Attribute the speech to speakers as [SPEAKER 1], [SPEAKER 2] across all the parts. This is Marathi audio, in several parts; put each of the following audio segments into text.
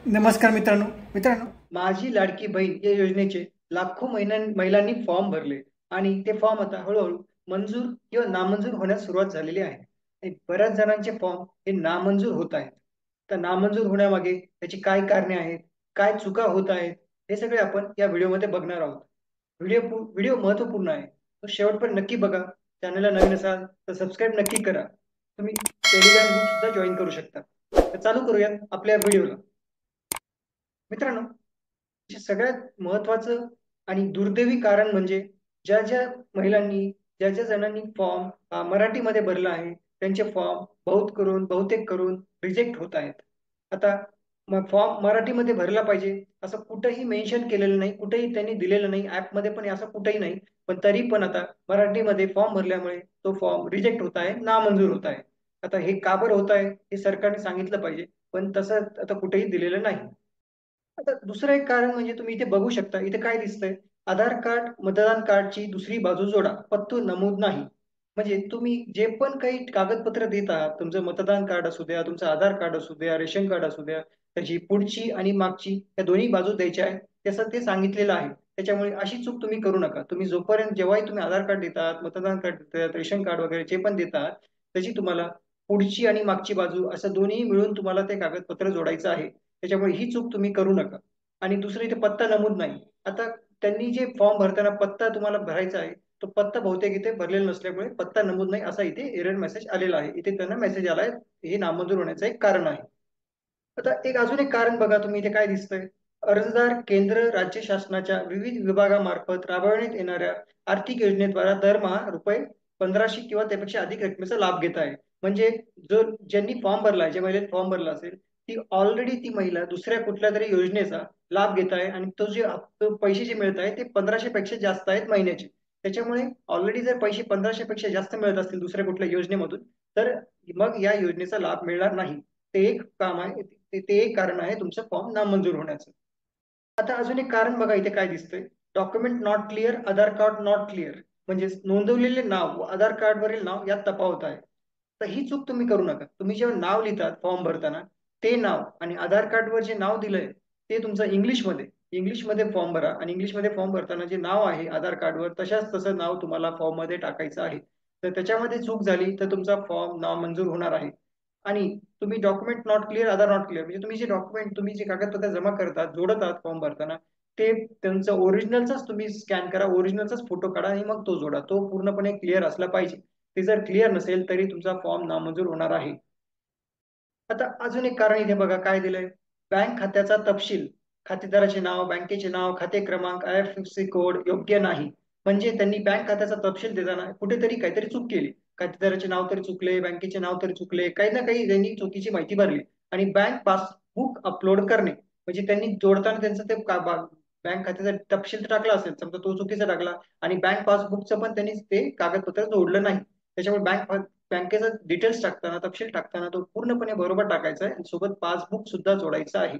[SPEAKER 1] नमस्कार मित्रांनो.
[SPEAKER 2] माझी लाडकी बहीण या योजनेचे लाखो महिलांनी फॉर्म भरले आणि ते फॉर्म आता हळूहळू मंजूर किंवा नामंजूर होण्यास सुरुवात झालेली आहे. आणि बऱ्याच जणांचे फॉर्म हे नामंजूर होत आहेत. तर नामंजूर होण्यामागे त्याची काय कारणे आहेत, काय चुका होत आहेत, हे सगळे आपण या व्हिडिओमध्ये बघणार आहोत. व्हिडिओ महत्त्वपूर्ण आहे. तो शेवटपर्यंत नक्की बघा. चॅनलला नवीन असाल तर सबस्क्राईब नक्की करा. तुम्ही टेलिग्राम ग्रुप सुद्धा जॉईन करू शकता. तर चालू करूयात आपल्या व्हिडिओला. मित्रांनो, सगळ्यात महत्वाचं आणि दुर्दैवी कारण म्हणजे ज्या ज्या महिलांनी ज्या ज्या जणांनी फॉर्म मराठीमध्ये भरला आहे त्यांचे फॉर्म बहुतेक करून रिजेक्ट होत आहेत. आता फॉर्म मराठीमध्ये भरला पाहिजे असं कुठंही मेन्शन केलेलं नाही, कुठेही त्यांनी दिलेलं नाही, ऍपमध्ये पण असं कुठेही नाही. पण तरी पण आता मराठीमध्ये फॉर्म भरल्यामुळे तो फॉर्म रिजेक्ट होत आहे, नामंजूर होत आहे. आता हे का बरं होत आहे हे सरकारने सांगितलं पाहिजे, पण तसं आता कुठेही दिलेलं नाही. आता दुसरं एक कारण म्हणजे तुम्ही इथे बघू शकता, इथे काय दिसतंय, आधार कार्ड मतदान कार्डची दुसरी बाजू जोडा, पत्तो नमूद नाही. म्हणजे तुम्ही जे पण काही कागदपत्र देत आहात, तुमचं मतदान कार्ड असू द्या, तुमचं आधार कार्ड असू द्या, रेशन कार्ड असू द्या, त्याची पुढची आणि मागची या दोन्ही बाजू द्यायच्या आहेत, तसं ते सांगितलेलं आहे. त्याच्यामुळे अशी चूक तुम्ही करू नका. तुम्ही जोपर्यंत जेव्हाही तुम्ही आधार कार्ड देतात, मतदान कार्ड देतात, रेशन कार्ड वगैरे जे पण देतात, त्याची तुम्हाला पुढची आणि मागची बाजू असं दोन्ही मिळून तुम्हाला ते कागदपत्र जोडायचं आहे. त्याच्यामुळे ही चूक तुम्ही करू नका. आणि दुसरं इथे पत्ता नमूद नाही. आता त्यांनी जे फॉर्म भरताना पत्ता तुम्हाला भरायचा आहे, तो पत्ता बहुतेक इथे भरलेला नसल्यामुळे पत्ता नमूद नाही असा इथे एरर मेसेज आलेला आहे. इथे त्यांना मेसेज आलाय, हे नामंजूर होण्याचं एक कारण आहे. आता अजून एक कारण बघा, तुम्ही इथे काय दिसतंय, अर्जदार केंद्र राज्य शासनाच्या विविध विभागामार्फत राबवण्यात येणाऱ्या आर्थिक योजनेद्वारा दरमहा रुपये 1500 किंवा त्यापेक्षा अधिक रकमेचा लाभ घेत आहे. म्हणजे जो ज्यांनी फॉर्म भरला आहे, ज्या महिलेने फॉर्म भरला असेल, ती महिला दुसऱ्या कुठल्या तरी योजनेचा लाभ घेत आहे आणि तो पैसे जे मिळत आहे ते 1500 पेक्षा जास्त आहेत महिन्याचे. त्याच्यामुळे ऑलरेडी जर पैसे 1500 पेक्षा जास्त मिळत असतील दुसऱ्या कुठल्या योजनेमधून, तर मग या योजनेचा लाभ मिळणार नाही. ते एक काम आहे, ते एक कारण आहे तुमचं फॉर्म नामंजूर होण्याचं. आता अजून एक कारण बघा, इथे काय दिसतंय, document not clear, Aadhaar card not clear. म्हणजे नोंदवलेले नाव व आधार कार्ड वरील नाव यात तफावत आहे. तर ही चूक तुम्ही करू नका. तुम्ही जेव्हा नाव लिहितात फॉर्म भरताना, ते नाव आणि आधार कार्डवर जे नाव दिलंय ते तुमचं इंग्लिशमध्ये फॉर्म भरा. आणि इंग्लिशमध्ये फॉर्म भरताना जे नाव आहे आधार कार्डवर तशाच तसं नाव तुम्हाला फॉर्म मध्ये टाकायचं आहे. तर त्याच्यामध्ये चूक झाली तर तुमचा फॉर्म नामंजूर होणार आहे. आणि तुम्ही document not clear, Aadhaar not clear, म्हणजे तुम्ही जे कागदपत्र जमा करतात, जोडतात फॉर्म भरताना, ते त्यांचं ओरिजिनलचाच तुम्ही स्कॅन करा, ओरिजिनलचाच फोटो काढा आणि मग तो जोडा. तो पूर्णपणे क्लिअर असला पाहिजे. ते जर क्लिअर नसेल तरी तुमचा फॉर्म नामंजूर होणार आहे. आता अजून एक कारण इथे बघा काय दिलंय, बँक खात्याचा तपशील, खातेदाराचे नाव, बँकेचे नाव, खाते क्रमांक, IFSC कोड योग्य नाही. म्हणजे त्यांनी बँक खात्याचा तपशील देताना कुठेतरी काहीतरी चूक केली. खातेदाराचे नाव तरी चुकले, बँकेचे नाव तरी चुकले, काही ना काही त्यांनी चुकीची माहिती भरली. आणि बँक पासबुक अपलोड करणे, म्हणजे त्यांनी जोडताना त्यांचं ते बँक खात्याचा तपशील तर टाकला असेल, समजा तो चुकीचा टाकला, आणि बँक पासबुकचं पण त्यांनी ते कागदपत्र जोडलं नाही. त्याच्यामुळे बँकेचा डिटेल्स टाकताना, तपशील टाकताना तो पूर्णपणे बरोबर टाकायचा आहे आणि सोबत पासबुक सुद्धा जोडायचं आहे.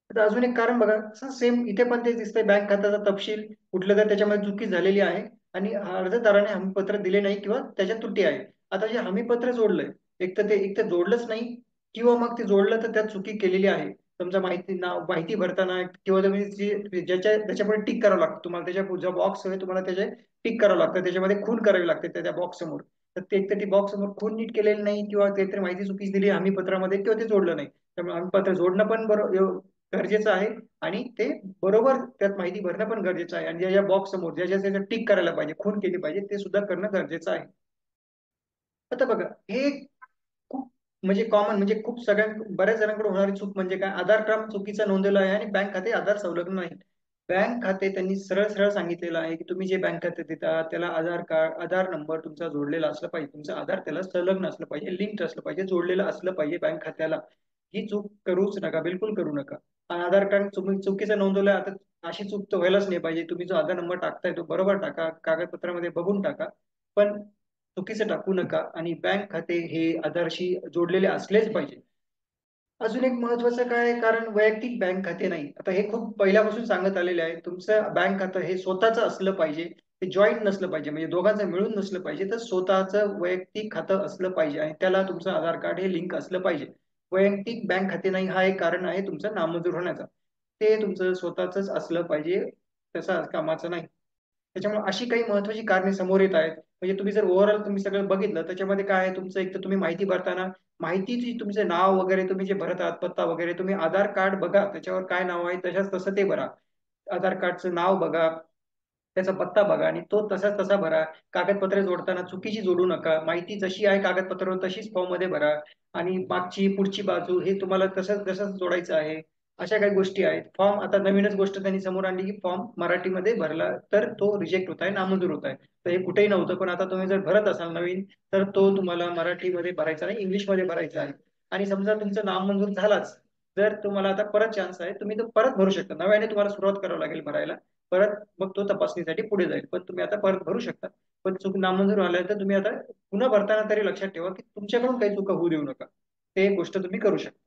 [SPEAKER 2] आता अजून एक कारण बघा, सेम इथे पण तेच दिसतंय, बँक खात्याचा तपशील कुठलं तर त्याच्यामध्ये चुकी झालेली आहे आणि अर्जदाराने हमीपत्र दिले नाही किंवा त्याच्यात त्रुटी आहे. आता जे हमीपत्र जोडलंय, एक तर जोडलंच नाही, किंवा मग ते जोडलं तर त्यात चुकी केलेली आहे. तुमचा माहिती भरताना किंवा तुम्ही त्याच्यापुढे टिक करावं लागतं तुम्हाला, त्याच्या जो बॉक्स आहे तुम्हाला त्याचे टिक करावं लागतं, त्याच्यामध्ये खून करावी लागते त्या बॉक्स समोर. तर ते एक तर ती बॉक्स समोर खून नीट केलेली नाही, किंवा काहीतरी माहिती चुकीची दिली हमीपत्रामध्ये, किंवा ते जोडलं नाही. त्यामुळे हमीपत्र जोडणं पण बरोबर गरजेचं आहे, आणि ते बरोबर त्यात माहिती भरणं पण गरजेचं आहे, आणि ज्या बॉक्स समोर ज्याच्या टिक करायला पाहिजे, खून केली पाहिजे, ते सुद्धा करणं गरजेचं आहे. आता बघा, हे खूप म्हणजे कॉमन, म्हणजे खूप बऱ्याच जणांकडे होणारी चूक म्हणजे काय, आधार क्रमांक चुकीचा नोंदवला आहे आणि बँक खाते आधार संलग्न नाही. बँक खाते त्यांनी सरळ सरळ सांगितलेलं आहे की तुम्ही जे बँक खाते देता त्याला आधार कार्ड, आधार नंबर तुमचा जोडलेला असला पाहिजे, तुमचं आधार त्याला संलग्न असलं पाहिजे, लिंक असलं पाहिजे, जोडलेलं असलं पाहिजे बँक खात्याला. ही चूक करूच नका, बिलकुल करू नका. आणि आधार कार्ड तुम्ही चुकीचं नोंदवलंय, आता अशी चूक तर व्हायलाच नाही पाहिजे. तुम्ही जो आधार नंबर टाकताय तो बरोबर टाका, कागदपत्रामध्ये बघून टाका, पण चुकीचं टाकू नका. आणि बँक खाते हे आधारशी जोडलेले असलेच पाहिजे. अजून एक महत्वाचं काय कारण, वैयक्तिक बँक खाते नाही. आता हे खूप पहिल्यापासून सांगत आलेले आहे, तुमचं बँक खातं हे स्वतःचं असलं पाहिजे, ते जॉईंट नसलं पाहिजे, म्हणजे दोघांचं मिळून नसलं पाहिजे, तर स्वतःचं वैयक्तिक खातं असलं पाहिजे आणि त्याला तुमचं आधार कार्ड हे लिंक असलं पाहिजे. वैयक्तिक बँक खाते नाही हा एक कारण आहे तुमचं नामंजूर होण्याचा. ते तुमचं स्वतःच असलं पाहिजे, तसं कामाचं नाही. त्याच्यामुळे अशी काही महत्वाची कारणे समोर येत आहेत. म्हणजे तुम्ही जर ओव्हरऑल तुम्ही सगळं बघितलं त्याच्यामध्ये काय आहे तुमचं, एक तर तुम्ही माहिती भरताना माहितीची तुमचं नाव वगैरे तुम्ही जे भरत आहात, पत्ता वगैरे, तुम्ही आधार कार्ड बघा त्याच्यावर काय नाव आहे तशाच तसं ते भरा. आधार कार्डचं नाव बघा, त्याचा पत्ता बघा आणि तो तसाच तसा भरा. कागदपत्रे जोडताना चुकीची जोडू नका. माहिती जशी आहे कागदपत्रावर तशीच फॉर्म मध्ये भरा. आणि मागची पुढची बाजू हे तुम्हाला तसंच तसंच जोडायचं आहे. अशा काही गोष्टी आहेत. फॉर्म आता नवीनच गोष्ट त्यांनी समोर आणली की फॉर्म मराठीमध्ये भरला तर तो रिजेक्ट होत आहे, नामंजूर होत आहे. तर हे कुठेही नव्हतं, पण आता तुम्ही जर भरत असाल नवीन तर तो तुम्हाला मराठीमध्ये भरायचा नाही, इंग्लिशमध्ये भरायचा आहे. आणि समजा तुमचं नामंजूर झालाच, जर तुम्हाला आता परत चान्स आहे, तुम्ही तो परत भरू शकता. नव्याने तुम्हाला सुरुवात करावी लागेल भरायला परत, मग तो तपासणीसाठी पुढे जाईल. पण तुम्ही आता परत भरू शकता. पण चूक नामंजूर झालाय तर तुम्ही आता पुन्हा भरताना तरी लक्षात ठेवा की तुमच्याकडून काही चुका होऊ देऊ नका. ते एक गोष्ट तुम्ही करू शकता.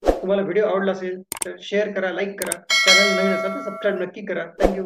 [SPEAKER 2] तुम्हाला व्हिडिओ आवडला असेल तर शेअर करा, लाईक करा. चॅनल नवीन असेल तर सबस्क्राईब नक्की करा. थँक्यू.